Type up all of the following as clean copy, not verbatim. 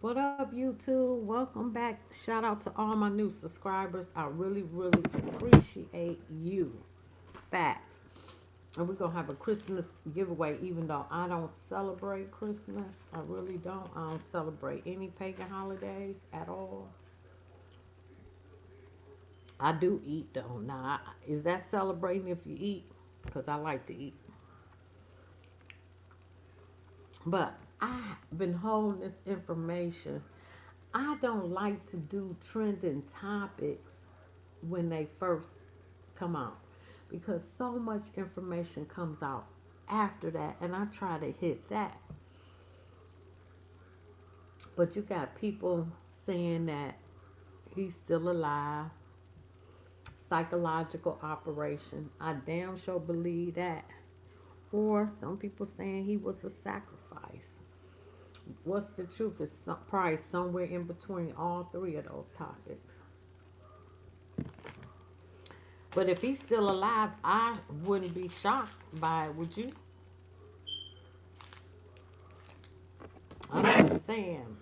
What up, YouTube? Welcome back. Shout out to all my new subscribers. I really, really appreciate you. Facts. And we're going to have a Christmas giveaway, even though I don't celebrate Christmas. I really don't. I don't celebrate any pagan holidays at all. I do eat, though. Now, is that celebrating if you eat? Because I like to eat. But I've been holding this information. I don't like to do trending topics when they first come out because so much information comes out after that, and I try to hit that. But you got people saying that he's still alive, psychological operation. I damn sure believe that. Or some people saying he was a sacrifice. What's the truth is probably somewhere in between all three of those topics. But if he's still alive, I wouldn't be shocked by it, would you? I'm just saying.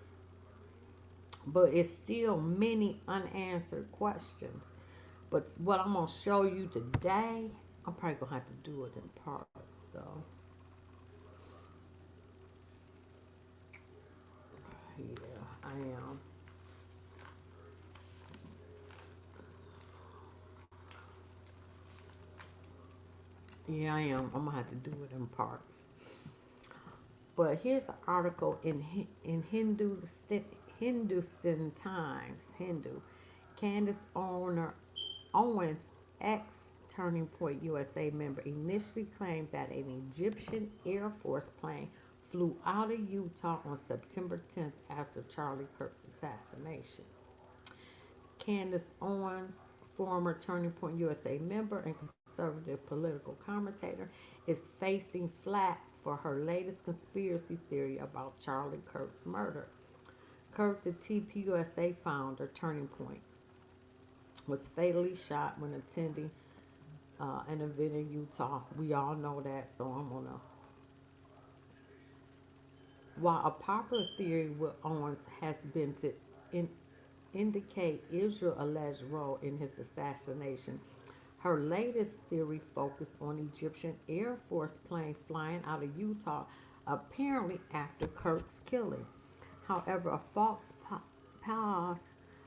But it's still many unanswered questions. But what I'm going to show you today, I'm probably going to have to do it in parts, though. Yeah, I am. Yeah, I am. I'm going to have to do it in parts. But here's an article in Hindustan Times, Hindu. Candace Owens, ex Turning Point USA member, initially claimed that an Egyptian Air Force plane flew out of Utah on September 10th after Charlie Kirk's assassination. Candace Owens, former Turning Point USA member and conservative political commentator, is facing flack for her latest conspiracy theory about Charlie Kirk's murder. Kirk, the TPUSA founder, Turning Point, was fatally shot when attending an event in Utah. We all know that, so I'm gonna. While a popular theory with Owens has been to in, indicate Israel's alleged role in his assassination, her latest theory focused on Egyptian Air Force plane flying out of Utah, apparently after Kirk's killing. However, a false pause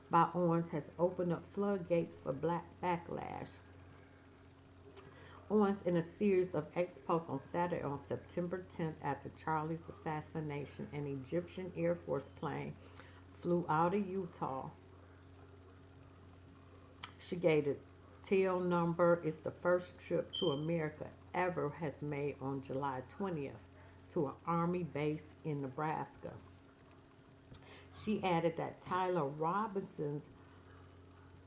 by Owens has opened up floodgates for black backlash. Owens, in a series of ex posts on Saturday on September 10th after Charlie's assassination, an Egyptian Air Force plane flew out of Utah. She gave the tail number. It's the first trip to America ever has made on July 20th to an Army base in Nebraska. She added that Tyler Robinson's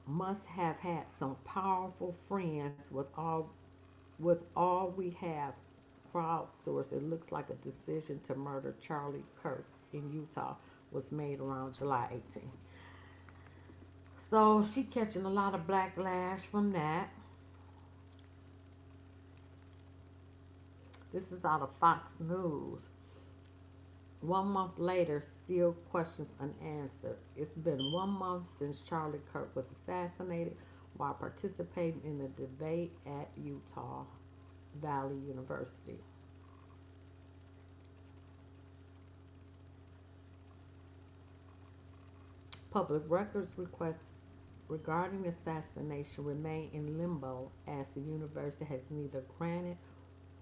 must have had some powerful friends with all we have crowdsourced. It looks like a decision to murder Charlie Kirk in Utah was made around July 18th. So she catching a lot of backlash from that. This is out of Fox News. 1 month later, still questions unanswered. It's been 1 month since Charlie Kirk was assassinated while participating in a debate at Utah Valley University. Public records requests regarding the assassination remain in limbo as the university has neither granted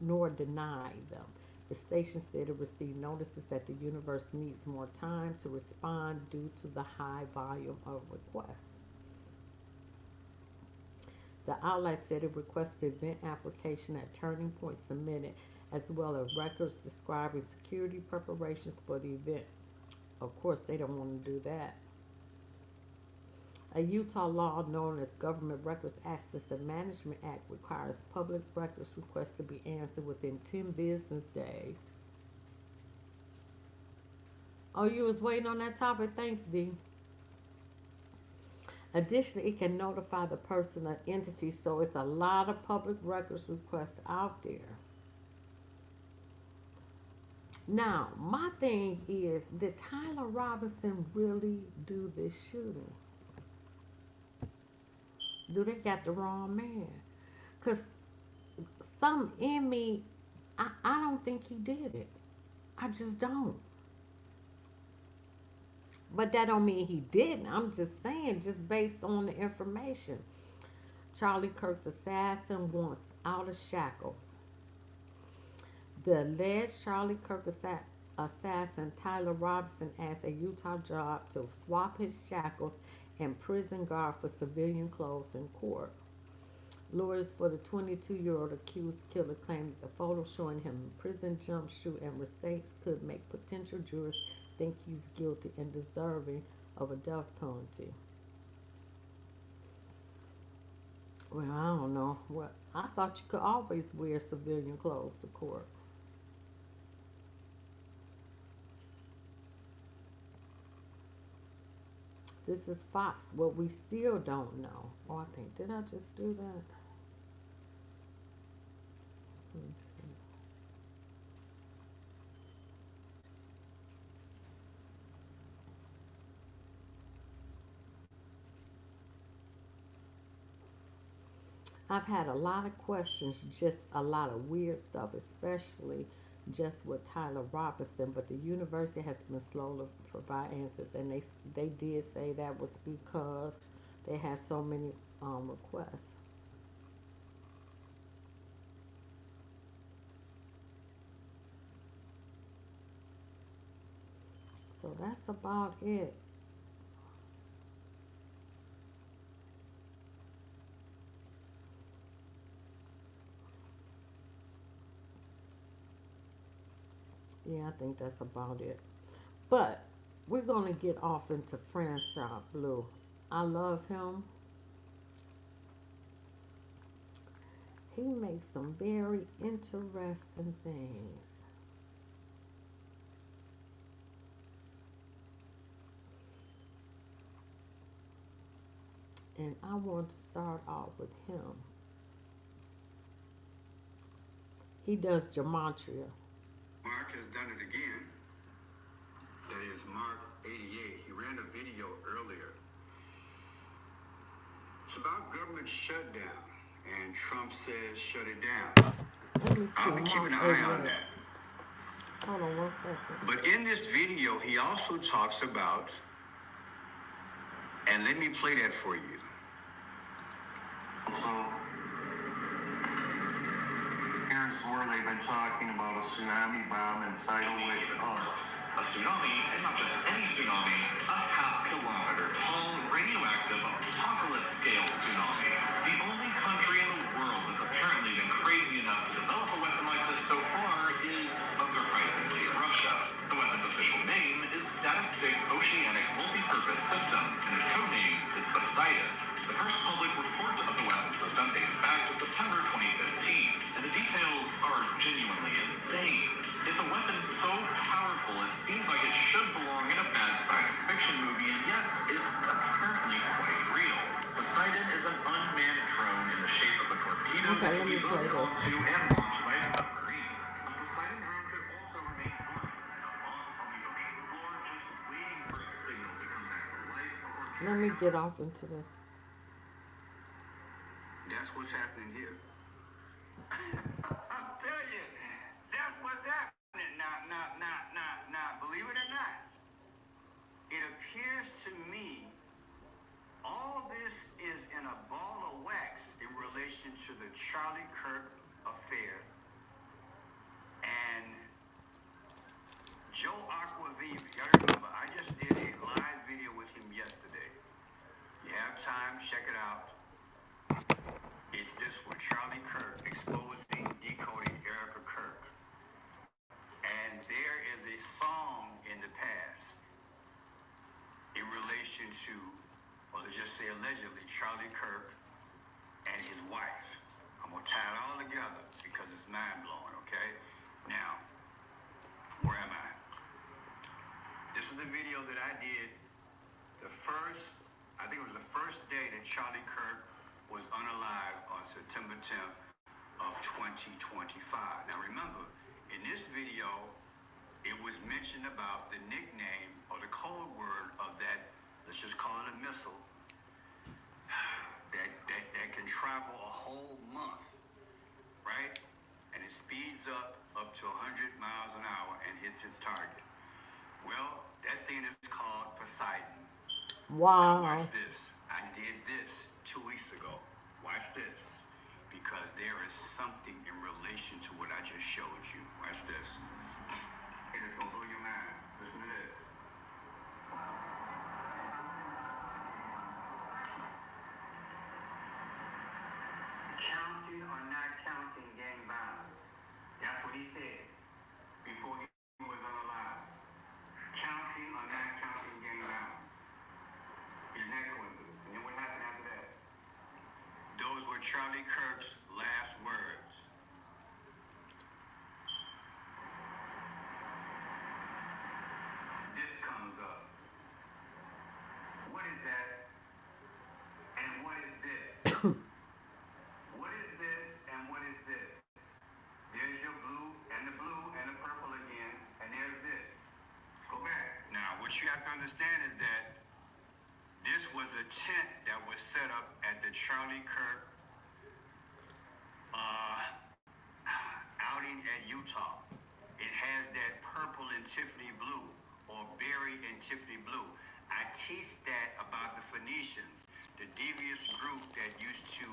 nor denied them. The station said it received notices that the university needs more time to respond due to the high volume of requests. The outlet said it requested event application at Turning Point submitted, as well as records describing security preparations for the event. Of course, they don't want to do that. A Utah law known as Government Records Access and Management Act requires public records requests to be answered within 10 business days. Oh, you was waiting on that topic? Thanks, D. Additionally, it can notify the person or entity, so it's a lot of public records requests out there. Now, my thing is, did Tyler Robinson really do this shooting? Do they got the wrong man? Because some in me, I don't think he did it. I just don't. But that don't mean he didn't. I'm just saying, just based on the information. Charlie Kirk's assassin wants out of shackles. The alleged Charlie Kirk assassin Tyler Robinson asked a Utah judge to swap his shackles and prison guard for civilian clothes in court. Lawyers for the 22-year-old accused killer claimed that the photo showing him in prison jumpsuit and mistakes could make potential jurors think he's guilty and deserving of a death penalty. Well, I don't know. Well, I thought you could always wear civilian clothes to court. This is Fox. What we still don't know. Oh, I think, did I just do that? Let me see. I've had a lot of questions, just a lot of weird stuff, especially just with Tyler Robinson. But the university has been slow to provide answers, and they did say that was because they had so many requests. So that's about it. Yeah, I think that's about it. But we're gonna get off into Franchot Blue. I love him. He makes some very interesting things. And I want to start off with him. He does gematria. Mark has done it again. That is Mark 88. He ran a video earlier. It's about government shutdown, and Trump says shut it down. Let me see. I'll be keeping an eye on that. Hold on 1 second. But in this video, he also talks about, and let me play that for you. So here's where they've been talking about a tsunami bomb and tidal wave. A tsunami, and not just any tsunami, a half-kilometer tall, radioactive, apocalypse-scale tsunami. The only country in the world that's apparently been crazy enough to develop a weapon like this so far is, unsurprisingly, Russia. The weapon's official name is Status 6 Oceanic Multi-Purpose System, and its code name is Poseidon. The first public report of the weapon system dates back to September 2015, and the details are genuinely insane. It's a weapon so powerful it seems like it should belong in a bad science fiction movie, and yet it's apparently quite real. Poseidon is an unmanned drone in the shape of a torpedo that can be loaded onto and launched by a submarine. A Poseidon drone could also remain dormant, a box on the ocean floor, just waiting for a signal to come back to life or Let me get off into this. That's what's happening here. I'm telling you, that's what's happening. Now, believe it or not, it appears to me all this is in a ball of wax in relation to the Charlie Kirk affair and Joe Aquaviva. Y'all remember, I just did a live video with him yesterday. You have time, check it out. It's this one, Charlie Kirk exposing, decoding Erica Kirk. And there is a song in the past in relation to, well, let's just say allegedly, Charlie Kirk and his wife. I'm going to tie it all together because it's mind-blowing, okay? Now, where am I? This is the video that I did I think it was the first day that Charlie Kirk was unalive on September 10th of 2025. Now remember, in this video, information about the nickname or the code word of that, let's just call it a missile, that can travel a whole month, right? And it speeds up to 100 miles an hour and hits its target. Well, that thing is called Poseidon. Wow. Now watch this. I did this 2 weeks ago. Watch this. Because there is something in relation to what I just showed you. Watch this. It's gonna blow your mind. Listen to this. Counting or not counting gang violence. That's what he said before he was unalive. Counting or not counting gang violence. His next one. And then what happened after that? Those were Charlie Kirk's last words. This comes up. What is that? And what is this? What is this and what is this? There's your blue and the purple again, and there's this. Go back. Now, what you have to understand is that this was a tent that was set up at the Charlie Kirk outing at Utah. It has that purple and Tiffany blue, or berry and Tiffany blue. I teach that about the Phoenicians, the devious group that used to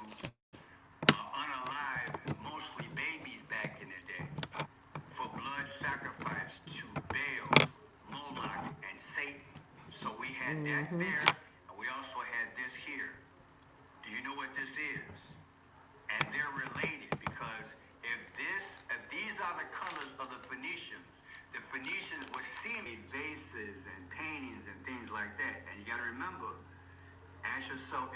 unalive mostly babies back in the day for blood sacrifice to Baal, Moloch, and Satan. So we had that there, and we also had this here. Do you know what this is? And they're related because if these are the colors of the Phoenicians were seeing vases and paintings and things like that. And you got to remember, ask yourself,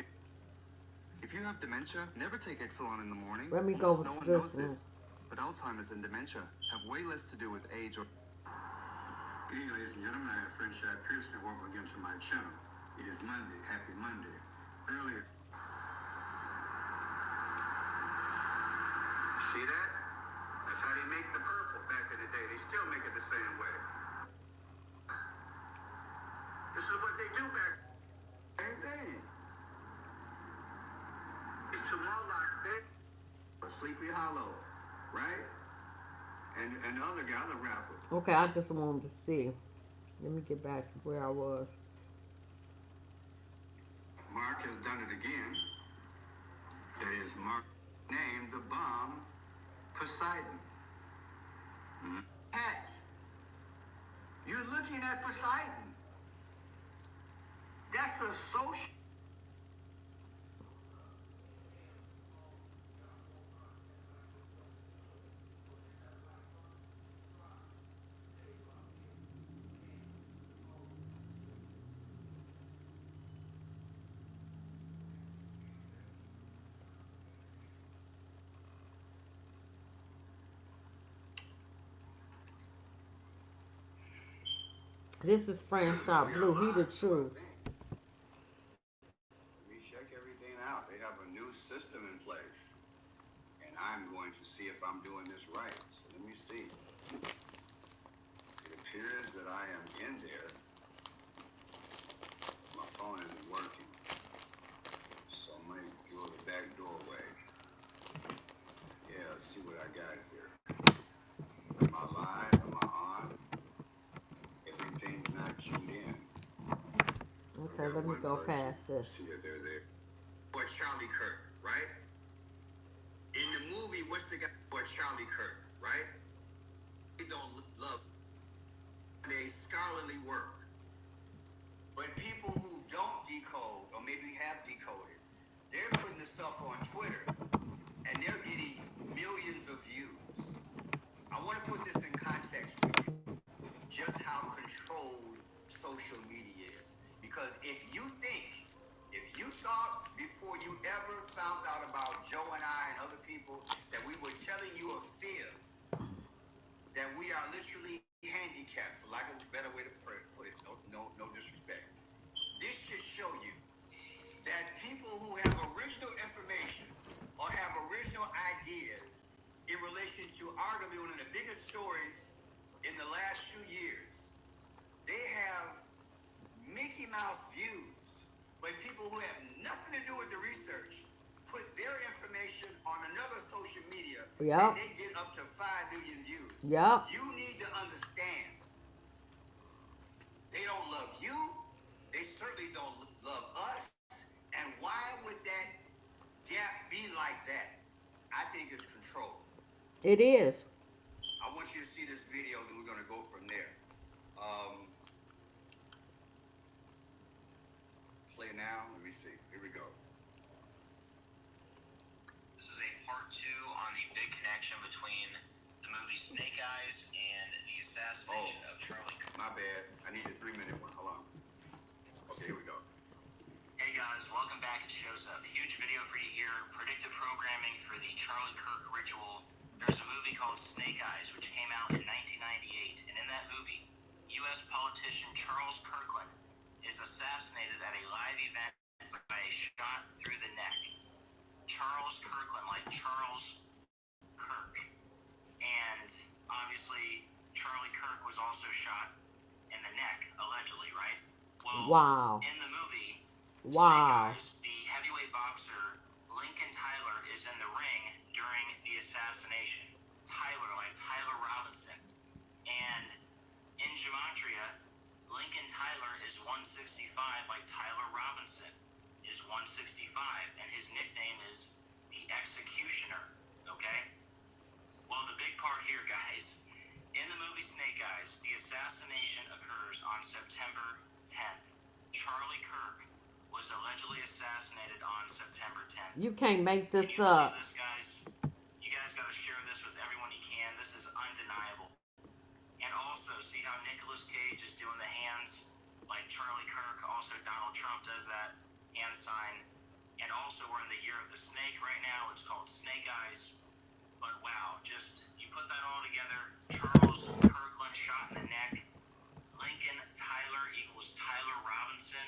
if you have dementia, never take Exelon in the morning. Let me go Almost with no one this knows one. this, but Alzheimer's and dementia have way less to do with age or... Good evening, ladies and gentlemen. I am Friendship Pearson, and welcome again to my channel. It is Monday. Happy Monday. Earlier. See that? That's how they make the purple back in the day. They still make it the same way. This is what they do back. Same thing. It's to Moloch, Sleepy Hollow, right? And the other guy, the rapper. Okay, I just wanted to see. Let me get back to where I was. Mark has done it again. That is, Mark named the bomb Poseidon. Heck, you're looking at Poseidon. That's a social. This is Franchise Blue. He the truth. We check everything out. They have a new system in place. And I'm going to see if I'm doing this right. So let me see. It appears that I am in there. My phone isn't working. So I'm going to go the back doorway. Yeah, let's see what I got here. Am I live? Am I on? Everything's not tuned in. Okay, let me go past this. See that they're there. Boy, Charlie Kirk, right? In the movie, what's the guy? Boy, Charlie Kirk, right? They don't love. They scholarly work. But people who don't decode, or maybe have decoded, they're putting the stuff on Twitter, and they're getting millions of views. I want to put this in context for you, just how controlled social media is. Because if you thought before you ever found out about Joe and I and other people that we were telling you a fib, that we are literally handicapped, for lack of a better way to put it, no disrespect. This should show you that people who have original information or have original ideas in relation to arguably one of the biggest stories in the last few years, Yep. they get up to 5 million views. Yep. You need to understand, they don't love you. They certainly don't love us. And why would that gap be like that? I think it's control. It is. I want you to see this video, then we're going to go from there. Um, Play now. Let me see. Here we go. This is a part two on the big connection between the movie Snake Eyes and the assassination of Charlie Kirk. My bad. I need a 3-minute one. Hold on. Okay, here we go. Hey guys, welcome back. It shows a huge video for you here. Predictive programming for the Charlie Kirk ritual. There's a movie called Snake Eyes, which came out in 1998. And in that movie, U.S. politician Charles Kirkland is assassinated at a live event by a shot through the neck. Charles Kirkland, like Charles Kirk. And obviously, Charlie Kirk was also shot in the neck, allegedly, right? Well, Wow. in the movie, Wow. Snake Eyes, the heavyweight boxer Lincoln Tyler is in the ring during the assassination. Tyler, like Tyler Robinson. And in Gematria, Lincoln Tyler is 165, like Tyler Robinson is 165, and his nickname is the Executioner, okay? Well, the big part here, guys, in the movie Snake Eyes, the assassination occurs on September 10th. Charlie Kirk was allegedly assassinated on September 10th. You can't make Can this you believe up. this, guys? You guys got to share this with everyone you can. This is undeniable. And also, see how Nicolas Cage is doing the hands like Charlie Kirk. Also, Donald Trump does that hand sign. And also, we're in the year of the snake right now. It's called Snake Eyes. But wow, just you put that all together. Charles Kirkland shot in the neck. Lincoln Tyler equals Tyler Robinson.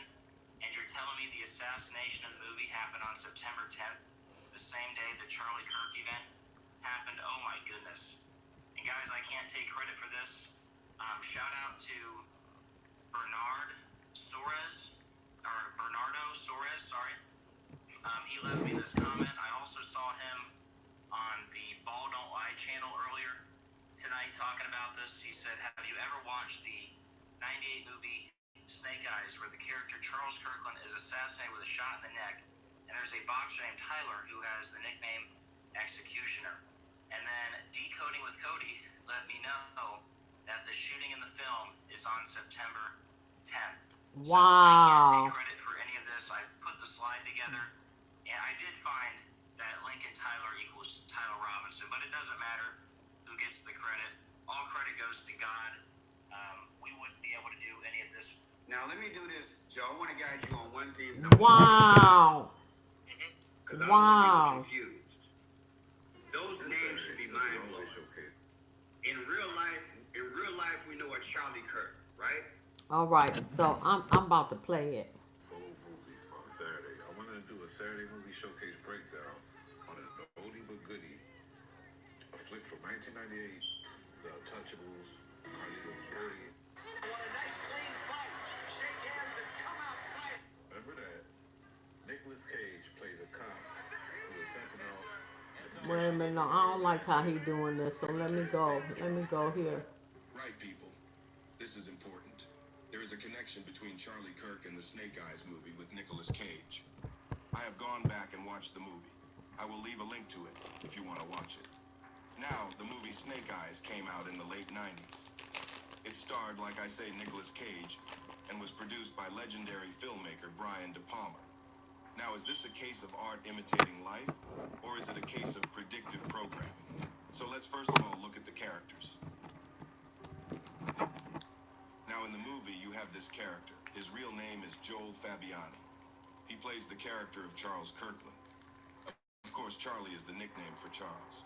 And you're telling me the assassination of the movie happened on September 10th, the same day the Charlie Kirk event happened? Oh my goodness. And guys, I can't take credit for this. Shout out to Bernardo Soares, sorry. He left me this comment. I also saw him on the Ball Don't Lie channel earlier tonight talking about this. He said, have you ever watched the 98 movie Snake Eyes, where the character Charles Kirkland is assassinated with a shot in the neck, and there's a boxer named Tyler who has the nickname Executioner. And then Decoding with Cody let me know that the shooting in the film is on September 10th. So I can't take Wow. credit for any of this. I put the slide together, and I did find that Lincoln Tyler equals Tyler Robinson, but it doesn't matter who gets the credit. All credit goes to God. We wouldn't be able to do any of this. Now, let me do this, Joe. I want to guide you on one thing. Wow. Because I don't want Wow. people confused. Those names should be mind-blowing. In real life, we know a Charlie Kirk, right? All right. So I'm about to play it. Old movies on Saturday. I wanted to do a Saturday movie showcase breakdown on an oldie but goodie. A flick from 1998, The Untouchables, Carly Goes Dirty. Remember that? Nicolas Cage plays a cop who is fentanyl. Wait a minute. No, I don't like how he doing this. So let me go. Let me go here. Right, people. This is important. There is a connection between Charlie Kirk and the Snake Eyes movie with Nicolas Cage. I have gone back and watched the movie. I will leave a link to it if you want to watch it. Now, the movie Snake Eyes came out in the late 90s. It starred, like I say, Nicolas Cage, and was produced by legendary filmmaker Brian De Palma. Now, is this a case of art imitating life, or is it a case of predictive programming? So let's first of all look at the characters. Now, in the movie, you have this character. His real name is Joel Fabiani. He plays the character of Charles Kirkland. Of course, Charlie is the nickname for Charles.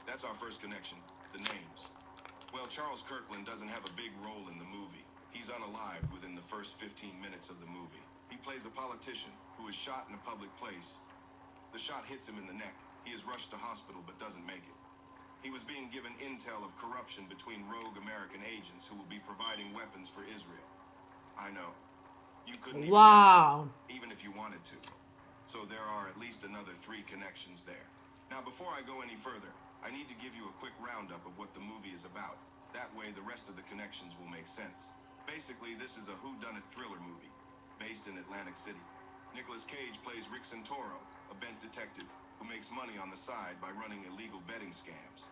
That's our first connection, the names. Well, Charles Kirkland doesn't have a big role in the movie. He's unalived within the first 15 minutes of the movie. He plays a politician who is shot in a public place. The shot hits him in the neck. He is rushed to hospital but doesn't make it. He was being given intel of corruption between rogue American agents who will be providing weapons for Israel. I know. You couldn't even make it Wow. up, even if you wanted to. So there are at least another 3 connections there. Now, before I go any further, I need to give you a quick roundup of what the movie is about. That way, the rest of the connections will make sense. Basically, this is a whodunit thriller movie, based in Atlantic City. Nicolas Cage plays Rick Santoro, a bent detective who makes money on the side by running illegal betting scams.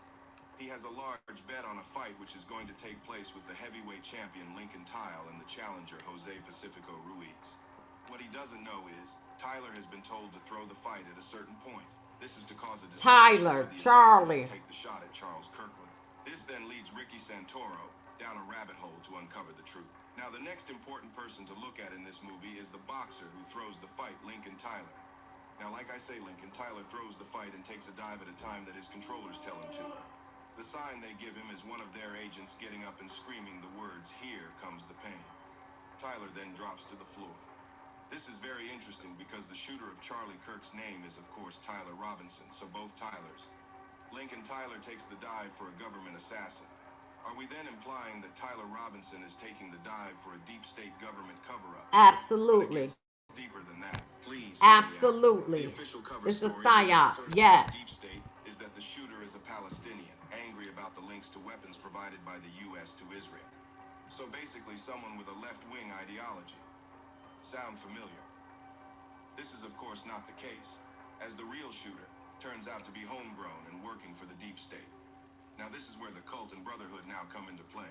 He has a large bet on a fight which is going to take place with the heavyweight champion Lincoln Tile and the challenger Jose Pacifico Ruiz. What he doesn't know is, Tyler has been told to throw the fight at a certain point. This is to cause a distraction Tyler, so the Charlie. assassins can take the shot at Charles Kirkland. This then leads Ricky Santoro down a rabbit hole to uncover the truth. Now, the next important person to look at in this movie is the boxer who throws the fight, Lincoln Tyler. Now, like I say, Lincoln Tyler throws the fight and takes a dive at a time that his controllers tell him to. The sign they give him is one of their agents getting up and screaming the words, "Here comes the pain." Tyler then drops to the floor. This is very interesting because the shooter of Charlie Kirk's name is, of course, Tyler Robinson, so both Tylers. Lincoln Tyler takes the dive for a government assassin. Are we then implying that Tyler Robinson is taking the dive for a deep state government cover-up? Absolutely. But it gets deeper than that. Please. Absolutely. The official cover It's a story psyop. for the Yes. deep state is that the shooter is a Palestinian, angry about the links to weapons provided by the U.S. to Israel. So basically someone with a left-wing ideology. Sound familiar? This is of course not the case, as the real shooter turns out to be homegrown and working for the deep state. Now this is where the cult and brotherhood now come into play.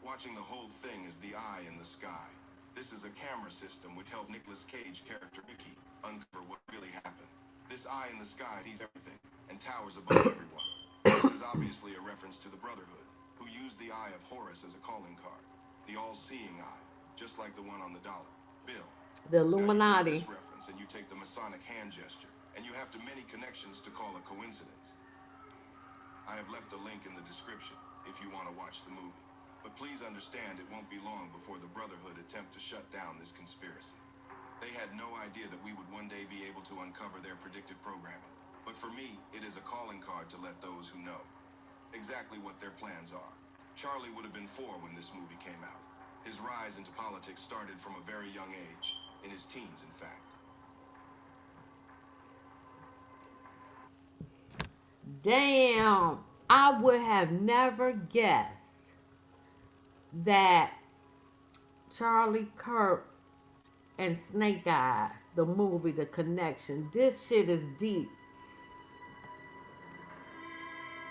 Watching the whole thing is the eye in the sky. This is a camera system which helped Nicolas Cage character Ricky uncover what really happened. This eye in the sky sees everything and towers above everyone. This is obviously a reference to the Brotherhood, who used the Eye of Horus as a calling card. The all-seeing eye, just like the one on the dollar bill. The Now you Illuminati. take this reference and you take the Masonic hand gesture, and you have to many connections to call a coincidence. I have left a link in the description if you want to watch the movie. But please understand it won't be long before the Brotherhood attempt to shut down this conspiracy. They had no idea that we would one day be able to uncover their predictive programming. But for me, it is a calling card to let those who know exactly what their plans are. Charlie would have been 4 when this movie came out. His rise into politics started from a very young age, in his teens, in fact. Damn, I would have never guessed that Charlie Kirk and Snake Eyes, the movie, the connection. This shit is deep.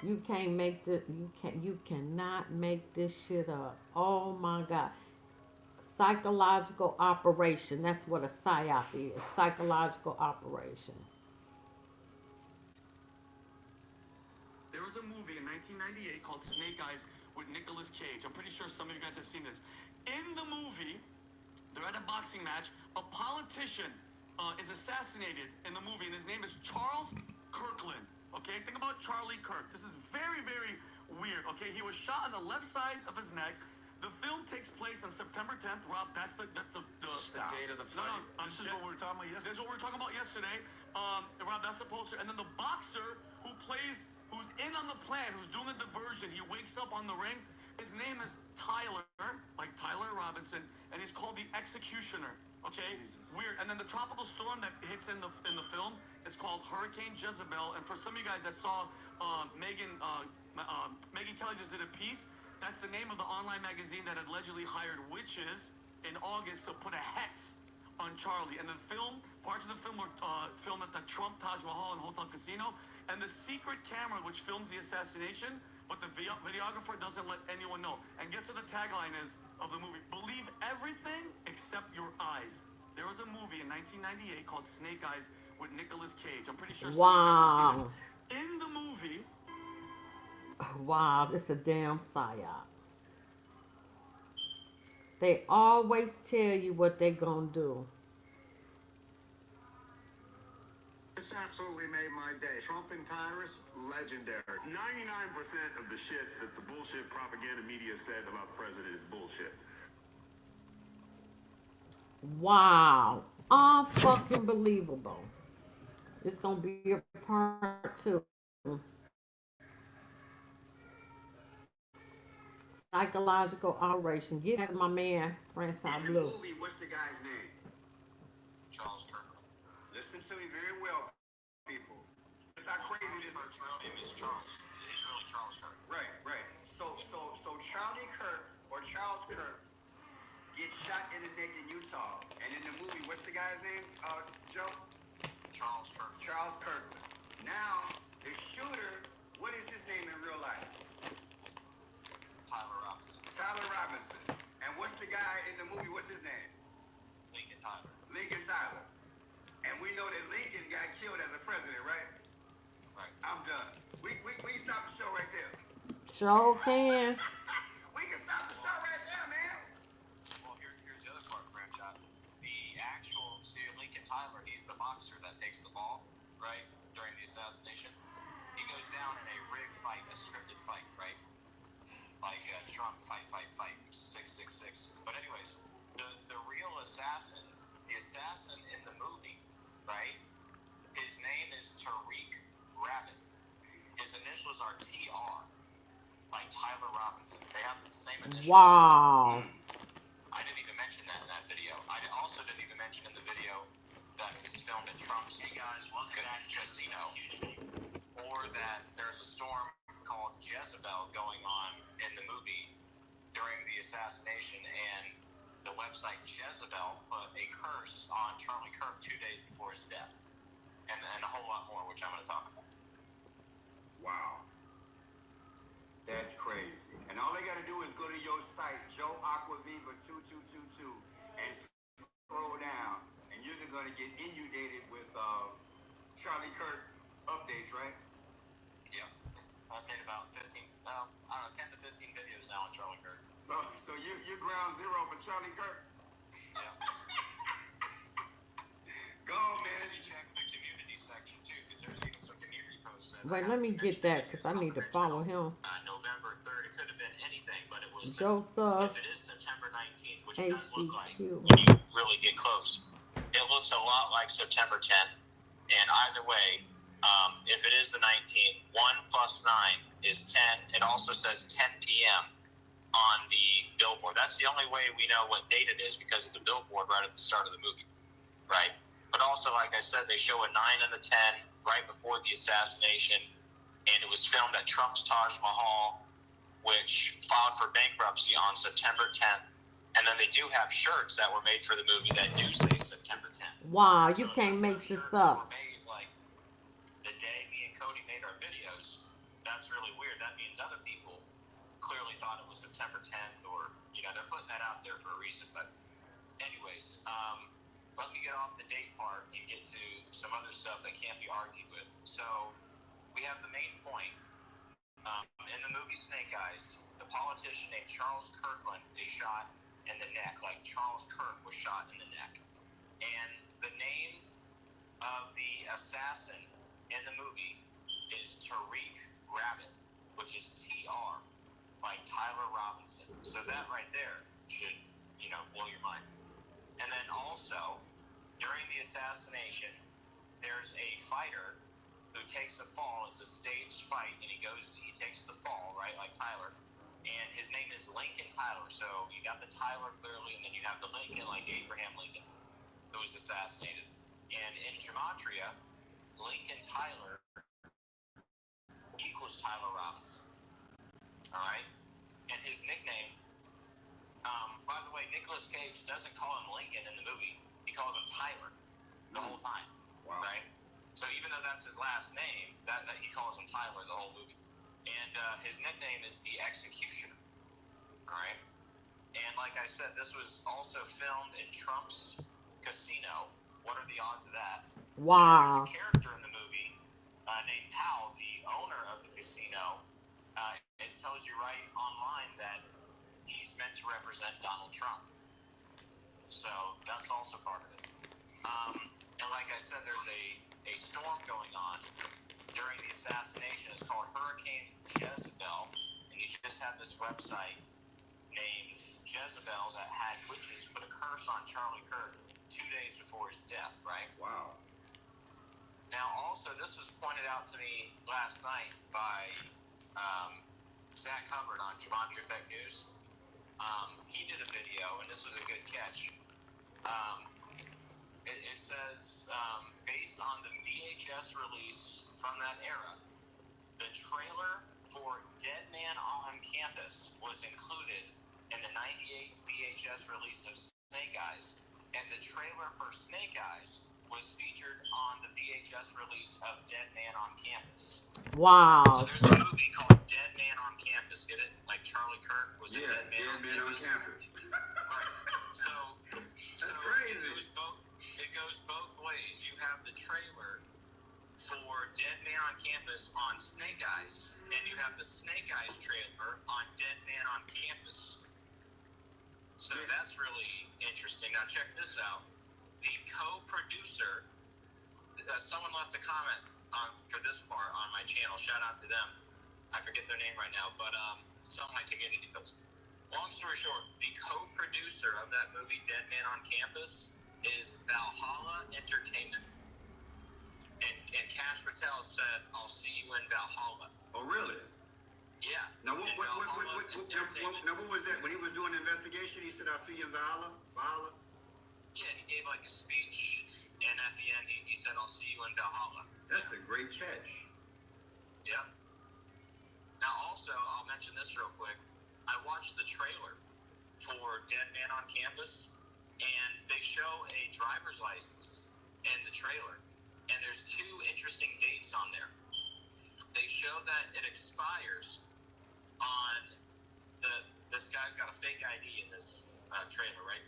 You can't make this. You cannot make this shit up. Oh my god. Psychological operation. That's what a psyop is. Psychological operation. There was a movie in 1998 called Snake Eyes with Nicolas Cage. I'm pretty sure some of you guys have seen this. In the movie, they're at a boxing match. A politician is assassinated in the movie, and his name is Charles Kirkland. Okay, think about Charlie Kirk. This is very, very weird. Okay, he was shot on the left side of his neck. The film takes place on September 10th. Rob, that's the date of the fight. This is what we were talking about yesterday. This is what we were talking about yesterday. Rob, that's the poster. And then the boxer who's in on the plan, who's doing the diversion, he wakes up on the ring. His name is Tyler, like Tyler Robinson, and he's called the Executioner. Okay, weird. And then the tropical storm that hits in the film is called Hurricane Jezebel. And for some of you guys that saw Megan Kelly just did a piece. That's the name of the online magazine that allegedly hired witches in August to put a hex on Charlie. And the parts of the film were filmed at the Trump Taj Mahal and Hotel Casino. And the secret camera which films the assassination, but the videographer doesn't let anyone know. And guess what the tagline is of the movie? Believe everything except your eyes. There was a movie in 1998 called Snake Eyes with Nicolas Cage. I'm pretty sure some of you guys have seen this. In the movie, Wow, it's a damn psyop. They always tell you what they're gonna do. This absolutely made my day. Trump and Tyrus, legendary. 99% of the shit that the bullshit propaganda media said about the president is bullshit. Wow, unfucking believable. It's gonna be a part 2. Psychological operation. Get at my man, Francois In the Blue. movie, what's the guy's name? Charles Kirkland. Listen to me very well, people. Kirk's real name is Charles. He's really Charles Kirk. Right. So Charlie Kirk or Charles Kirk gets shot in the neck in Utah, and in the movie, what's the guy's name? Joe? Charles Kirk. Charles Kirkland. Now the shooter, what is his name in real life? Tyler Robinson. Tyler Robinson. And what's the guy in the movie? What's his name? Lincoln Tyler. Lincoln Tyler. And we know that Lincoln got killed as a president, right? Right. I'm done. We stop the show right there. Sure can. We can stop the show right there, man. Well, here's the other part, Grandchild. The actual, see, Lincoln Tyler, he's the boxer that takes the ball, right, during the assassination. He goes down in a rigged fight, a scripted fight, right? Like Trump, fight, 666. But anyways, the real assassin, the assassin in the movie, right, his name is Tariq Rabbit. His initials are TR, like Tyler Robinson. They have the same initials. Wow. I didn't even mention that in that video. I also didn't even mention in the video that it was filmed at Trump's casino, or that there's a storm called Jezebel going on in the movie during the assassination, and the website Jezebel put a curse on Charlie Kirk 2 days before his death, and a whole lot more, which I'm going to talk about. Wow. That's crazy. And all they got to do is go to your site, Joe Aquaviva 2222, and scroll down, and you're going to get inundated with Charlie Kirk updates, right? Yeah. I've made about 10 to 15 videos now on Charlie Kirk. So you're ground zero for Charlie Kirk? Yeah. Go on, man. You check the community section too, because there's even some community posts. Wait, let me get that because I need to follow him. November 3rd, it could have been anything, but it was Joseph. If it is September 19th, which it does look like ACQ. when you really get close, it looks a lot like September 10th. And either way, if it is the 19th, 1 plus 9 is 10. It also says 10 p.m. on the billboard. That's the only way we know what date it is, because of the billboard right at the start of the movie, right? But also, like I said, they show a 9 and a 10 right before the assassination, and it was filmed at Trump's Taj Mahal, which filed for bankruptcy on September 10th. And then they do have shirts that were made for the movie that do say September 10th. Wow, you can't make this up. Were made, like, the day me and Cody made our videos. That's really weird. That means other people clearly thought it was September 10th, or, they're putting that out there for a reason. But anyways, let me get off the date part and get to some other stuff that can't be argued with. So we have the main point. In the movie Snake Eyes, the politician named Charles Kirkland is shot in the neck, like Charles Kirk was shot in the neck. And the name of the assassin in the movie is Tariq Rabbit, which is TR, like Tyler Robinson. So that right there should, blow your mind. And then also, during the assassination, there's a fighter who takes a fall. It's a staged fight, and he takes the fall, right, like Tyler. And his name is Lincoln Tyler. So you got the Tyler clearly, and then you have the Lincoln, like Abraham Lincoln, who was assassinated. And in gematria, Lincoln Tyler equals Tyler Robinson. All right? And his nickname, by the way, Nicolas Cage doesn't call him Lincoln in the movie. He calls him Tyler the whole time. Wow. Right? So even though that's his last name, that he calls him Tyler the whole movie. And his nickname is the Executioner. All right? And like I said, this was also filmed in Trump's casino. What are the odds of that? Wow. There's a character in the movie named Powell, the owner of the casino. It tells you right online that he's meant to represent Donald Trump. So that's also part of it. And like I said, there's a storm going on during the assassination. It's called Hurricane Jezebel. And you just have this website named Jezebel that had witches put a curse on Charlie Kirk 2 days before his death, right? Wow. Now, also, this was pointed out to me last night by Zach Hubbard on Gematria Fake News. He did a video, and this was a good catch. It says, based on the VHS release from that era, The trailer for Dead Man on Campus was included in the 98 VHS release of Snake Eyes, and the trailer for Snake Eyes was featured on the VHS release of Dead Man on Campus. So Wow. there's a movie called Dead Man on Campus. Get it? Like Charlie Kirk was in Dead Man on Campus. Right. So crazy. It goes both ways. You have the trailer for Dead Man on Campus on Snake Eyes, and you have the Snake Eyes trailer on Dead Man on Campus. So that's really interesting. Now check this out. The co-producer, someone left a comment for this part on my channel. Shout out to them. I forget their name right now, but something like to get into those. Long story short, the co-producer of that movie, Dead Man on Campus, is Valhalla Entertainment. And Cash Patel said, "I'll see you in Valhalla." Oh, really? Yeah. Now, what was that? When he was doing the investigation, he said, "I'll see you in Valhalla." Valhalla. Yeah, he gave like a speech, and at the end, he said, "I'll see you in Valhalla." That's a great catch. Yeah. Now, also, I'll mention this real quick. I watched the trailer for Dead Man on Campus, and they show a driver's license in the trailer, and there's two interesting dates on there. They show that it expires on this guy's got a fake ID in this trailer, right?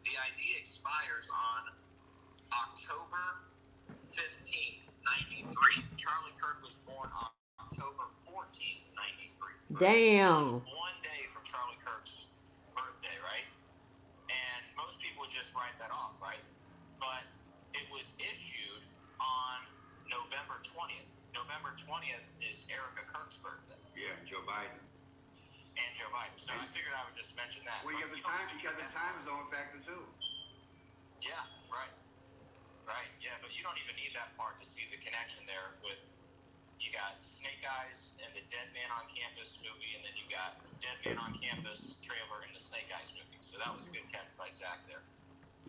The ID expires on October 15th, 93. Charlie Kirk was born on October 14th, 93. Damn. So it's one day from Charlie Kirk's birthday, right? And most people would just write that off, right? But it was issued on November 20th. November 20th is Erica Kirk's birthday. Yeah, Joe Biden. And Joe Biden. So I figured I would just mention that. Well, you got the time zone factor too. Yeah, right. Right, yeah, but you don't even need that part to see the connection there with, you got Snake Eyes and the Dead Man on Campus movie, and then you got Dead Man on Campus trailer in the Snake Eyes movie. So that was a good catch by Zach there.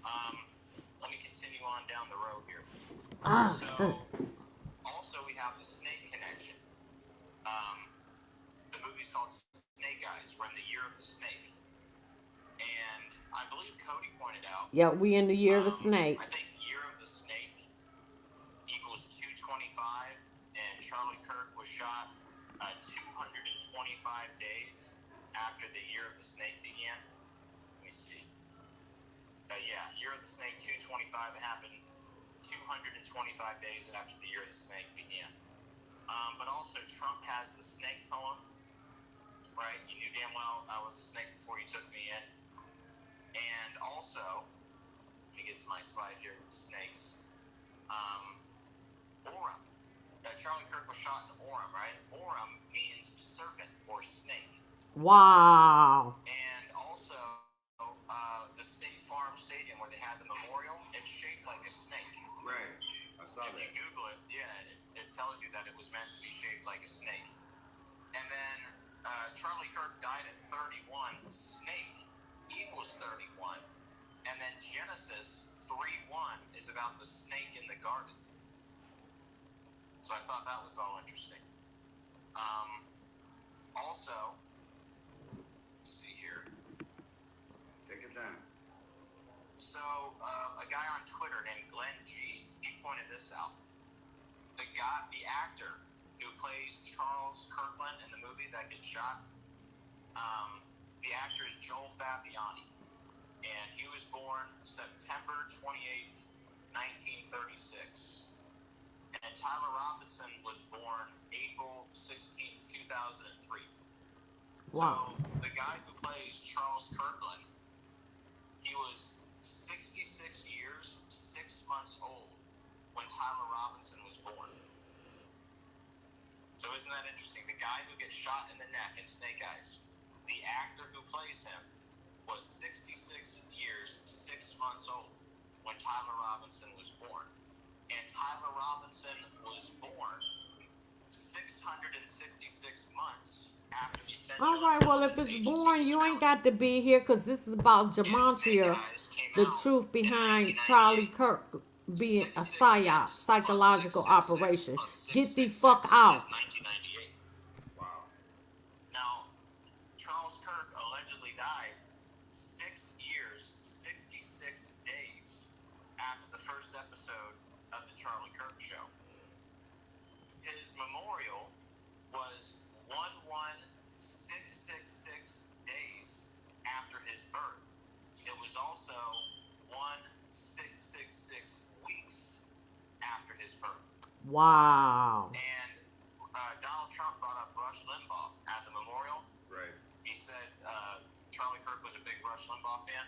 Let me continue on down the road here. Also we have the Snake connection. The movie's called Snake Eyes. We're in the year of the snake. And I believe Cody pointed out. Yeah, we in the year of the snake. I think year of the snake equals 225, and Charlie Kirk was shot 225 days after the year of the snake began. Let me see. Yeah, year of the snake 225. It happened 225 days after the year of the snake began. But also Trump has the snake poem, right? You knew damn well I was a snake before you took me in. And also, let me get to my slide here with the snakes. Orem. Charlie Kirk was shot in Orem, right? Orem means serpent or snake. Wow. And also, the State Farm Stadium where they had the memorial, it's shaped like a snake. Right. I saw that. If you Google it, yeah, it tells you that it was meant to be shaped like a snake. And then Charlie Kirk died at 31. Snake equals 31. And then Genesis 3:1 is about the snake in the garden. So I thought that was all interesting. Also, let's see here. Take your time. So, a guy on Twitter named Glenn G, he pointed this out. The actor who plays Charles Kirkland in the movie that gets shot, the actor is Joel Fabiani. And he was born September 28th, 1936. And Tyler Robinson was born April 16th, 2003. Wow. So, the guy who plays Charles Kirkland, he was 66 years, 6 months old when Tyler Robinson was born. So isn't that interesting? The guy who gets shot in the neck in Snake Eyes, the actor who plays him was 66 years, 6 months old when Tyler Robinson was born. And Tyler Robinson was born 666 months after the Central All right, well, if it's boring, you ain't got to be here because this is about Gematria, the truth behind Charlie Kirk being a 666 psyop, plus psychological 666 operation. plus Get the 666 fuck out. is 1998. Wow. Now, Charles Kirk allegedly died 6 years, 66 days after the first episode of the Charlie Kirk Show. His memorial was 11666 days after his birth. It was also 1666 weeks after his birth. Wow. And Donald Trump brought up Rush Limbaugh at the memorial. Right. He said Charlie Kirk was a big Rush Limbaugh fan.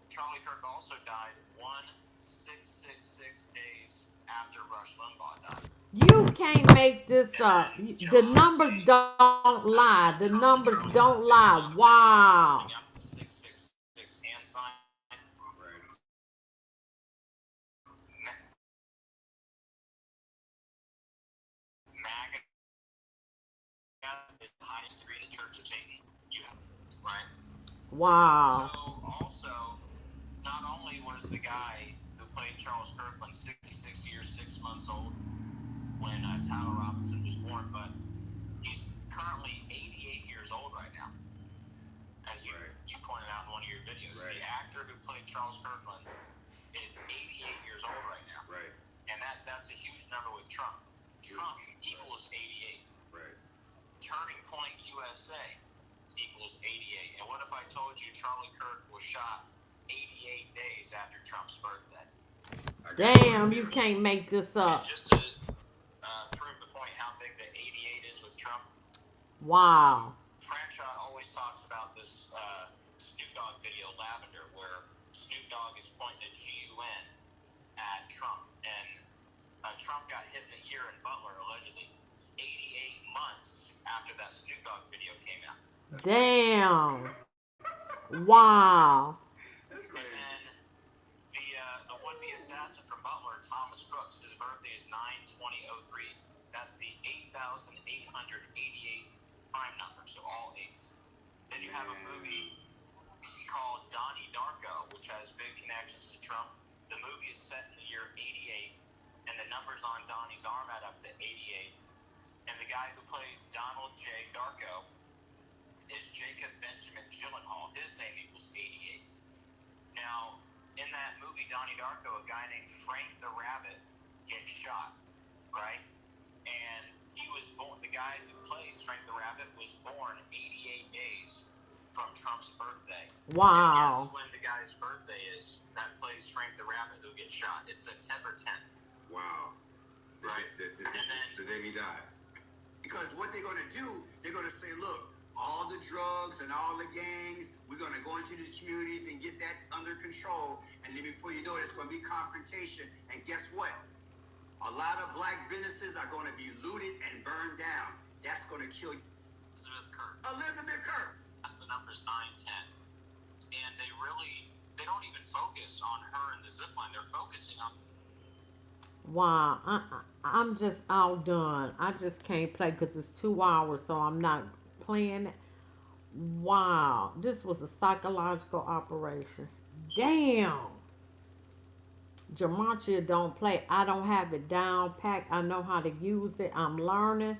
Charlie Kirk also died 1666 days after Rush Limbaugh died. You can't make this up. The numbers don't lie. The numbers don't lie. Wow. The 666 hand sign. Right. MAGA, the highest degree of the Church of Satan. You have, right? Wow. So also, not only was the guy who played Charles Kirkland 66 years, 6 months old when Tyler Robinson was born, but he's currently 88 years old right now. As you pointed out in one of your videos, Right. the actor who played Charles Kirkland is 88 years old right now. Right. And that's a huge number with Trump. Trump equals 88. Right. Turning Point USA equals 88. And what if I told you Charlie Kirk was shot 88 days after Trump's birthday? Damn, you can't make this up. And just to prove the point how big the 88 is with Trump, Wow. Franchot always talks about this Snoop Dogg video, Lavender, where Snoop Dogg is pointing a G-U-N at Trump. And Trump got hit in the ear in Butler, allegedly, 88 months after that Snoop Dogg video came out. Damn. Wow. That's And crazy. then the would-be assassin from Butler, Thomas Crooks, his birthday is 9/20/03. That's the 8,888 prime number, so all eights. Then you have a movie called Donnie Darko, which has big connections to Trump. The movie is set in the year 88, and the numbers on Donnie's arm add up to 88. And the guy who plays Donald J. Darko is Jacob Benjamin Gyllenhaal. His name equals 88. Now, in that movie, Donnie Darko, a guy named Frank the Rabbit gets shot, right? And he was born, the guy who plays Frank the Rabbit was born 88 days from Trump's birthday. Wow. And guess when the guy's birthday is that plays Frank the Rabbit who gets shot? It's September 10th. Wow. Right. The day he died. Because what they're going to do, they're going to say, look, all the drugs and all the gangs, we're going to go into these communities and get that under control. And then before you know it, it's going to be confrontation. And guess what? A lot of black businesses are going to be looted and burned down. That's going to kill Elizabeth Kirk. Elizabeth Kirk. That's the numbers 910. And they don't even focus on her and the zip line. They're focusing on. Wow. I'm just outdone. I just can't play because it's 2 hours, so I'm not playing it. Wow. This was a psychological operation. Damn. Gematria don't play. I don't have it down packed. I know how to use it. I'm learning.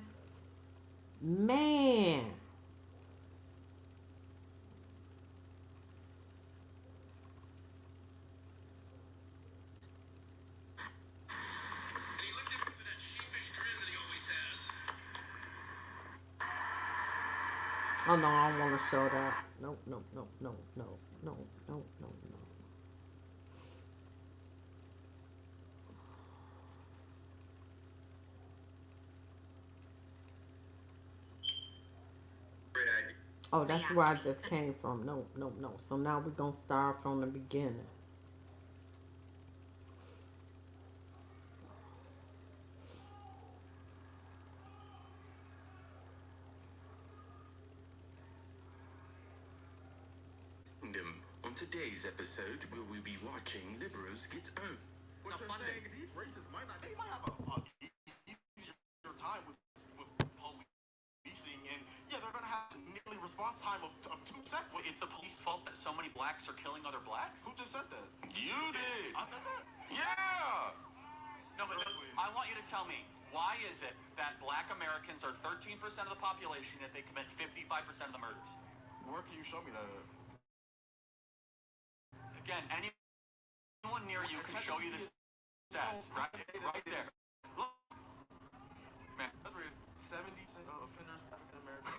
Man. And he looked at me with that sheepish grin that he always has. Oh no, I don't want to show that. No, no, no, no, no, no, no, no, no. Great idea. Oh, that's where I just came from. No, no, no. So now we're going to start from the beginning. On today's episode, we will be watching Liberals Get Owned. What you're saying is these racists might not, they might have a easier time with policing, and yeah, they're gonna have nearly response time of 2 seconds. It's the police's fault that so many blacks are killing other blacks? Who just said that? You did. I said that? Yeah. No, but I want you to tell me, why is it that black Americans are 13% of the population yet they commit 55% of the murders? Where can you show me that? Again, anyone near you can show you the stats. Right there. Look. Man, That's where 70 offenders African American.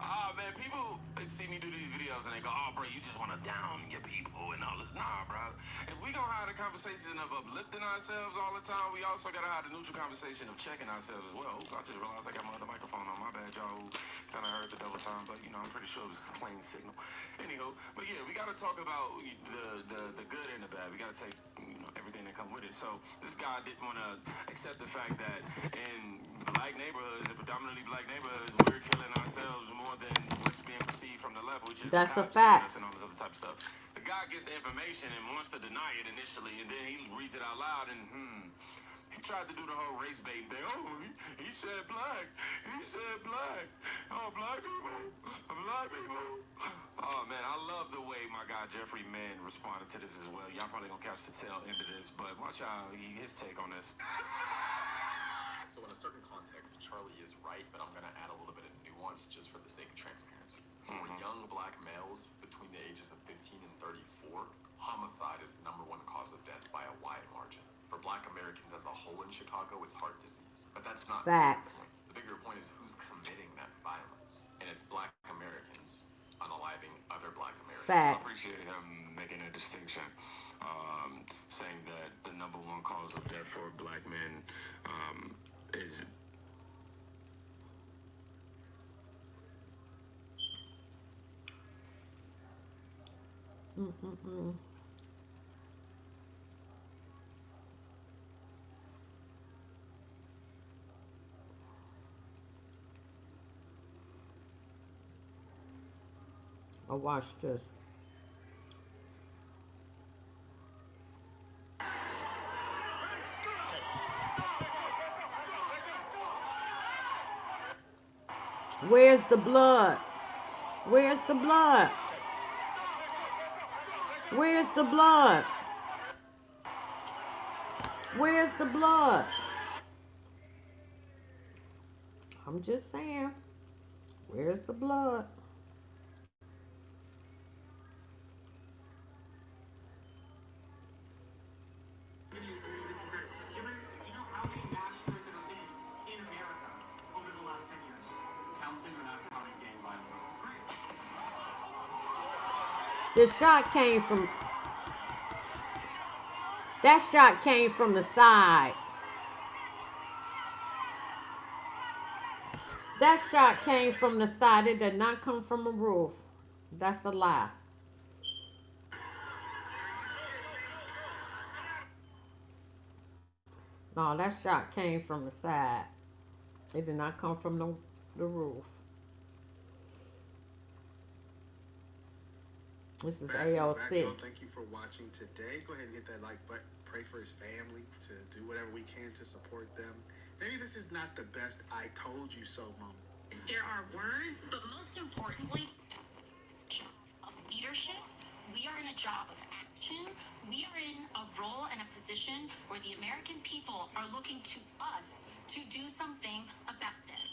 Oh man, people they see me do these videos and they go, "Oh, bro, you just want to down your people and all this." Nah, bro. If we gonna have the conversation of uplifting ourselves all the time, we also gotta have the neutral conversation of checking ourselves as well. I just realized I got my other microphone on. My bad, y'all. Who kind of heard the double time, but you know, I'm pretty sure it was a clean signal. Anywho, but yeah, we gotta talk about the good and the bad. We gotta take everything that come with it. So this guy didn't want to accept the fact that in black neighborhoods, and predominantly black neighborhoods, we're killing ourselves more than what's being perceived from the left, which is That's a cops killing fact. us and all this other type of stuff. The guy gets the information and wants to deny it initially, and then he reads it out loud and he tried to do the whole race bait thing. Oh, he said black. He said black. Oh, black people. Black people. Oh, man, I love the way my guy Jeffrey Mann responded to this as well. Y'all probably gonna catch the tail end of this, but watch out his take on this. So in a certain context, Charlie is right, but I'm going to add a little bit of nuance just for the sake of transparency. For young black males between the ages of 15 and 34, homicide is the #1 cause of death by a wide margin. For black Americans as a whole in Chicago, it's heart disease. But that's not Facts. the bigger point. The bigger point is who's committing that violence. And it's black Americans unaliving other black Americans. Facts. I appreciate him making a distinction, saying that the #1 cause of death for black men is I watch this. Where's the blood? Where's the blood? Where's the blood? Where's the blood? I'm just saying. Where's the blood? You know how many mass shootings there have been in America over the last 10 years? Counting or not counting gang violence? The shot came from. That shot came from the side. That shot came from the side. It did not come from a roof. That's a lie. No, that shot came from the side. It did not come from the roof. This is AOC. Thank you for watching today. Go ahead and hit that like button. Pray for his family to do whatever we can to support them. Maybe this is not the best I told you so moment. There are words, but most importantly, of leadership. We are in a job of action. We are in a role and a position where the American people are looking to us to do something about this.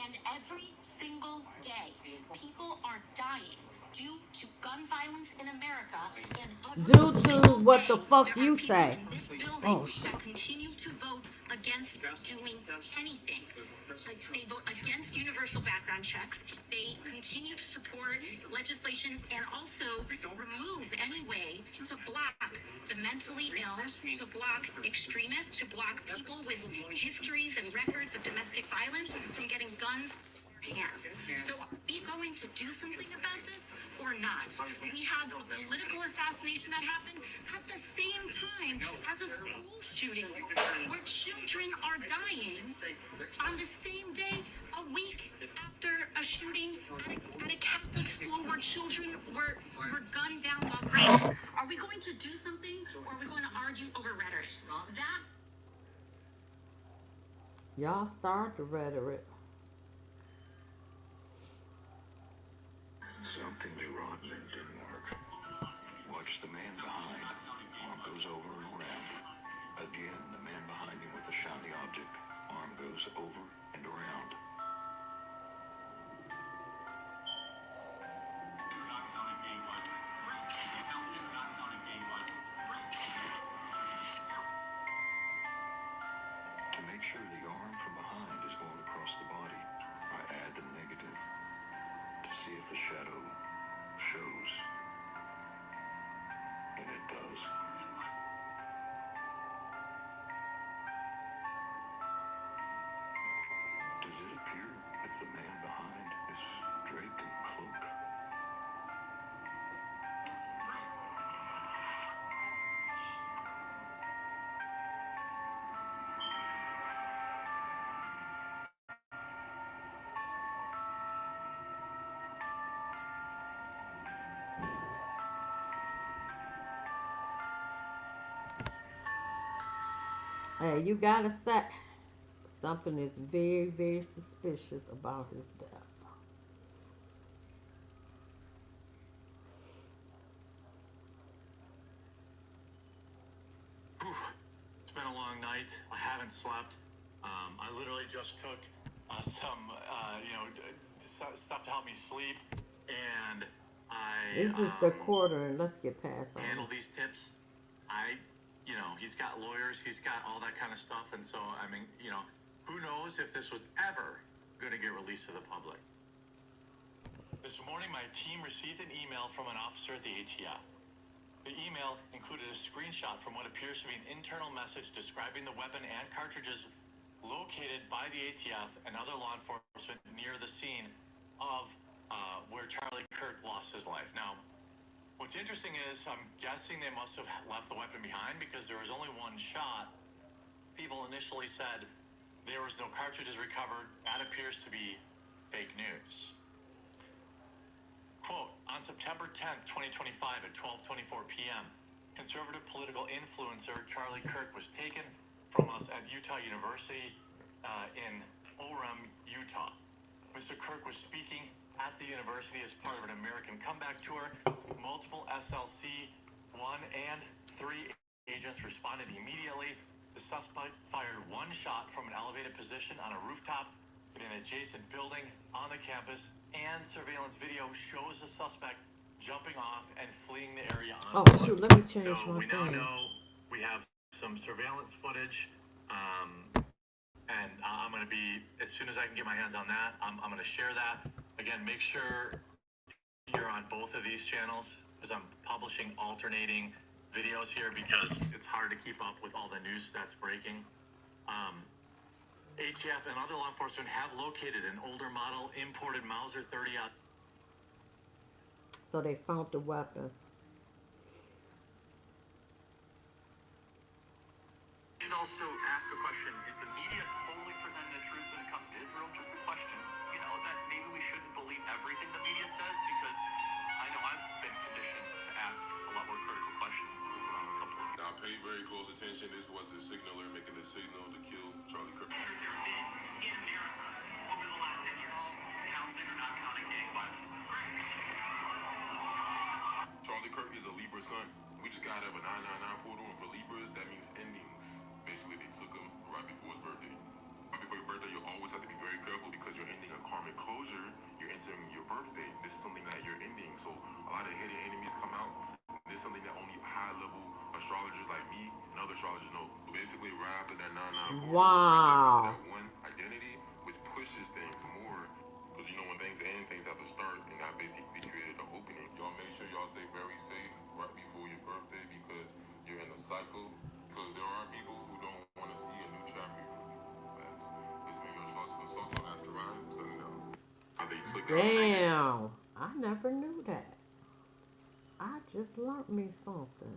And every single day, people are dying due to gun violence in America. And Due to what the fuck you say. in this building that continue to vote against doing anything. They vote against universal background checks. They continue to support legislation and also remove any way to block the mentally ill, to block extremists, to block people with histories and records of domestic violence from getting guns in their hands. So are we going to do something about this or not? We have a political assassination that happened at the same time as a school shooting where children are dying on the same day, a week after a shooting at a Catholic school where children were gunned down while praying. Are we going to do something or are we going to argue over rhetoric? That Y'all start the rhetoric. something's wrong. It didn't work. Watch the man behind. Arm goes over and around. Again, the man behind him with a shiny object. Arm goes over and around. To make sure the arm from behind is going across the body, I add the negative to see if the shadow shows. And it does. Does it appear if the man behind is draped in a cloak? Hey, you gotta say something is very, very suspicious about his death. It's been a long night. I haven't slept. I literally just took some, stuff to help me sleep, and This is the quarter, and let's get past all handle this. these tips. He's got lawyers, he's got all that kind of stuff, and so, who knows if this was ever going to get released to the public. This morning, my team received an email from an officer at the ATF. The email included a screenshot from what appears to be an internal message describing the weapon and cartridges located by the ATF and other law enforcement near the scene of where Charlie Kirk lost his life. Now, what's interesting is I'm guessing they must have left the weapon behind because there was only one shot. People initially said there was no cartridges recovered. That appears to be fake news. Quote, on September 10th, 2025 at 12:24 p.m., conservative political influencer Charlie Kirk was taken from us at Utah University in Orem, Utah. Mr. Kirk was speaking at the university as part of an American comeback tour. Multiple SLC 1 and 3 agents responded immediately. The suspect fired one shot from an elevated position on a rooftop in an adjacent building on the campus, and surveillance video shows the suspect jumping off and fleeing the area on Oh, foot. shoot, let me change So my we now thing. know we have some surveillance footage, and I'm going to be, as soon as I can get my hands on that, I'm going to share that. Again, make sure you're on both of these channels because I'm publishing alternating videos here because it's hard to keep up with all the news that's breaking. ATF and other law enforcement have located an older model imported Mauser 30 out. So they found the weapon. You should also ask a question, is the media totally presenting the truth when it comes to Israel? Just a question. That maybe we shouldn't believe everything the media says, because I know I've been conditioned to ask a lot more critical questions over the last couple of years. Now pay very close attention. This was the signaler making the signal to kill Charlie Kirk. In America over the last 10 years, counting or not counting gang violence. Charlie Kirk is a Libra son. We just got to have a 999 portal, and for Libras, that means endings. Basically, they took him right before his birthday. Right before your birthday, you always have to be very careful because you're ending a karmic closure. You're entering your birthday. This is something that you're ending. So a lot of hidden enemies come out. This is something that only high-level astrologers like me and other astrologers know. So basically, right after that 999 portal, Wow. you step into that one identity, which pushes things more. Because when things end, things have to start, and that basically created an opening. Y'all make sure y'all stay very safe right before your birthday because you're in a cycle. Because there are people who don't want to see a new chapter for you. It's been your astrology consultant, Master Ryan, telling them how they took out. Damn. I never knew that. I just learned me something.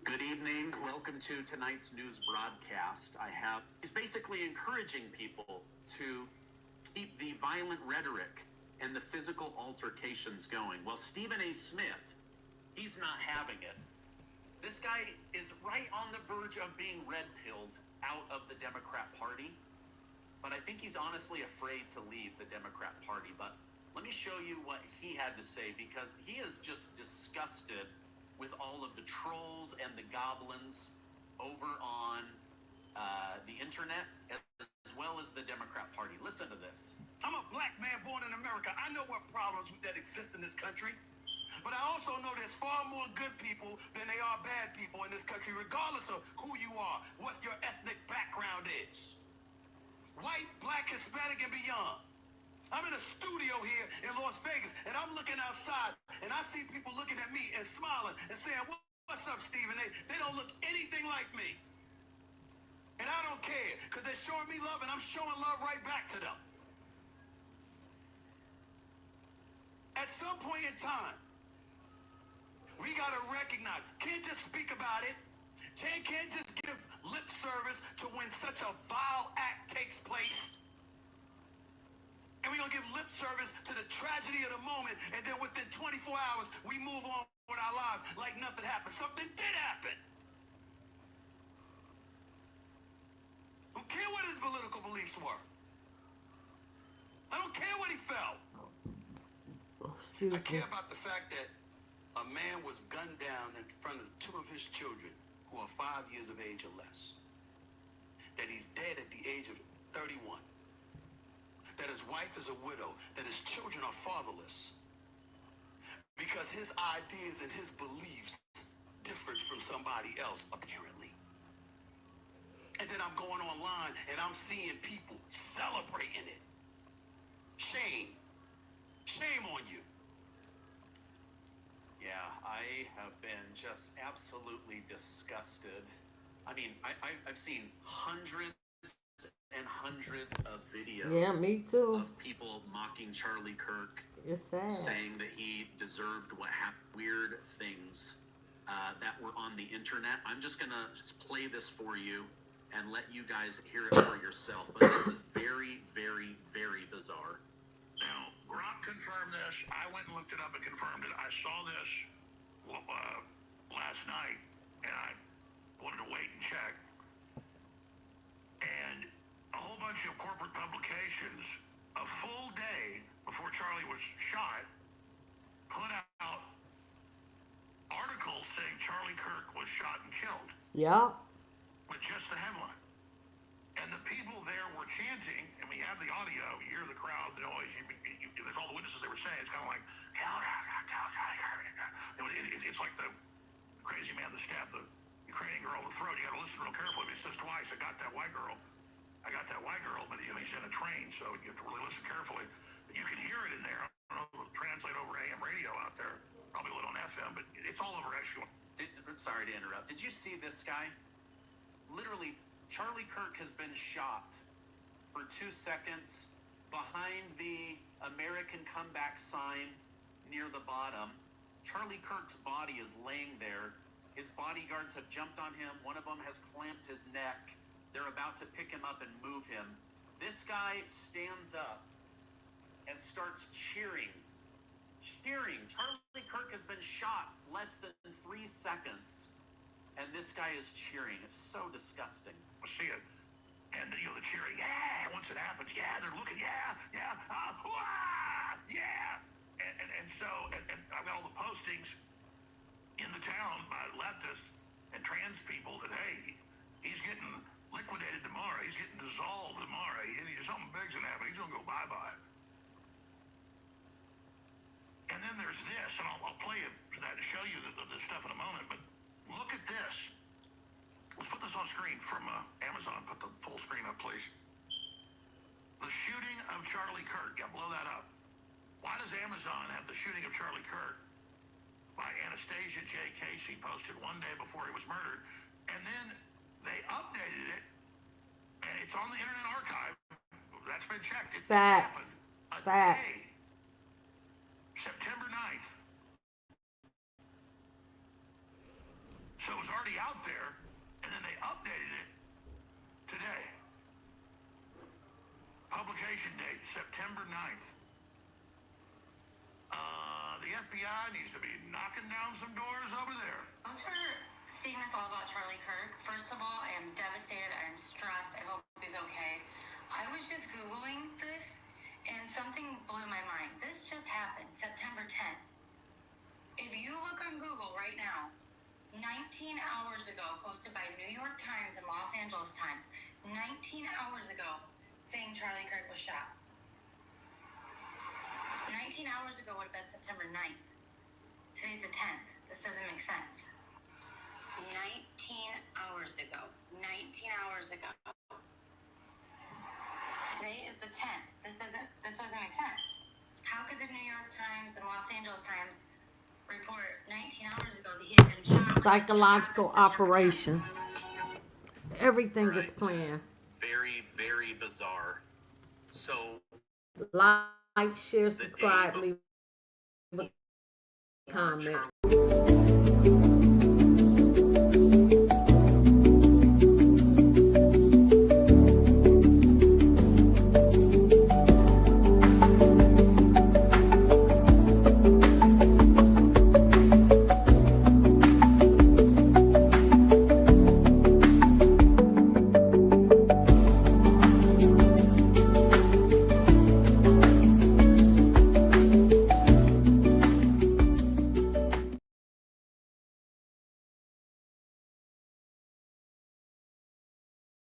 Good evening. Welcome to tonight's news broadcast. Is basically encouraging people to keep the violent rhetoric and the physical altercations going. Well, Stephen A. Smith, he's not having it. This guy is right on the verge of being red-pilled out of the Democrat Party, but I think he's honestly afraid to leave the Democrat Party. But let me show you what he had to say, because he is just disgusted with all of the trolls and the goblins over on the internet, as well as the Democrat Party. Listen to this. I'm a black man born in America. I know what problems that exist in this country. But I also know there's far more good people than they are bad people in this country, regardless of who you are, what your ethnic background is. White, black, Hispanic, and beyond. I'm in a studio here in Las Vegas, and I'm looking outside, and I see people looking at me and smiling and saying, "What's up, Steven?" They don't look anything like me. And I don't care, because they're showing me love, and I'm showing love right back to them. At some point in time, we got to recognize, can't just speak about it. Can't just give lip service to when such a vile act takes place. And we're going to give lip service to the tragedy of the moment, and then within 24 hours, we move on with our lives like nothing happened. Something did happen. I don't care what his political beliefs were. I don't care what he felt. I care about the fact that a man was gunned down in front of two of his children who are 5 years of age or less. That he's dead at the age of 31. That his wife is a widow. That his children are fatherless. Because his ideas and his beliefs differed from somebody else, apparently. And then I'm going online and I'm seeing people celebrating it. Shame. Shame on you. Yeah, I have been just absolutely disgusted. I mean, I've seen hundreds and hundreds of videos. Yeah, me too. Of people mocking Charlie Kirk. It's sad. Saying that he deserved what happened. Weird things that were on the internet. I'm just going to play this for you and let you guys hear it for yourself. But this is very, very, very bizarre. Now, Gronk confirmed this. I went and looked it up and confirmed it. I saw this last night, and I wanted to wait and check. And a whole bunch of corporate publications, a full day before Charlie was shot, put out articles saying Charlie Kirk was shot and killed. Yeah. With just the headline. And the people there were chanting, and we have the audio, you hear the crowd, the noise, there's all the witnesses they were saying. It's kind of like, it's like the crazy man that stabbed the Ukrainian girl in the throat. You got to listen real carefully. He says twice, I got that white girl, but he's in a train, so you have to really listen carefully. But you can hear it in there. I don't know if it'll translate over AM radio out there. Probably a little on FM, but it's all over actually. Sorry to interrupt. Did you see this guy? Literally, Charlie Kirk has been shot for 2 seconds behind the American comeback sign near the bottom. Charlie Kirk's body is laying there. His bodyguards have jumped on him. One of them has clamped his neck. They're about to pick him up and move him. This guy stands up and starts cheering. Charlie Kirk has been shot less than 3 seconds. And this guy is cheering. It's so disgusting. I see it. And the cheering, yeah, once it happens, yeah, they're looking, yeah, yeah. And so I've got all the postings in the town by leftists and trans people that, hey, he's getting liquidated tomorrow. He's getting dissolved tomorrow. Something big's gonna happen. He's gonna go bye-bye. And then there's this, and I'll play it that to show you the stuff in a moment, but look at this. Let's put this on screen from Amazon. Put the full screen up, please. The shooting of Charlie Kirk. Yeah, blow that up. Why does Amazon have the shooting of Charlie Kirk by Anastasia J. Casey posted one day before he was murdered? And then they updated it, and it's on the Internet Archive. That's been checked. It Facts. Day, September 9th. So it was already out there, and then they updated it today. Publication date, September 9th. The FBI needs to be knocking down some doors over there. After seeing this all about Charlie Kirk, first of all, I am devastated. I am Googling this, and something blew my mind. This just happened, September 10th. If you look on Google right now, 19 hours ago, posted by New York Times and Los Angeles Times, 19 hours ago, saying Charlie Kirk was shot. 19 hours ago would have been September 9th. Today's the 10th. This doesn't make sense. 19 hours ago. 19 hours ago. Today is the 10th. This doesn't make sense. How could the New York Times and Los Angeles Times report 19 hours ago that he had been shot? Psychological operation. Everything is Right. planned. Very, very bizarre. So, Like, share, the day subscribe, before leave a comment. Charlie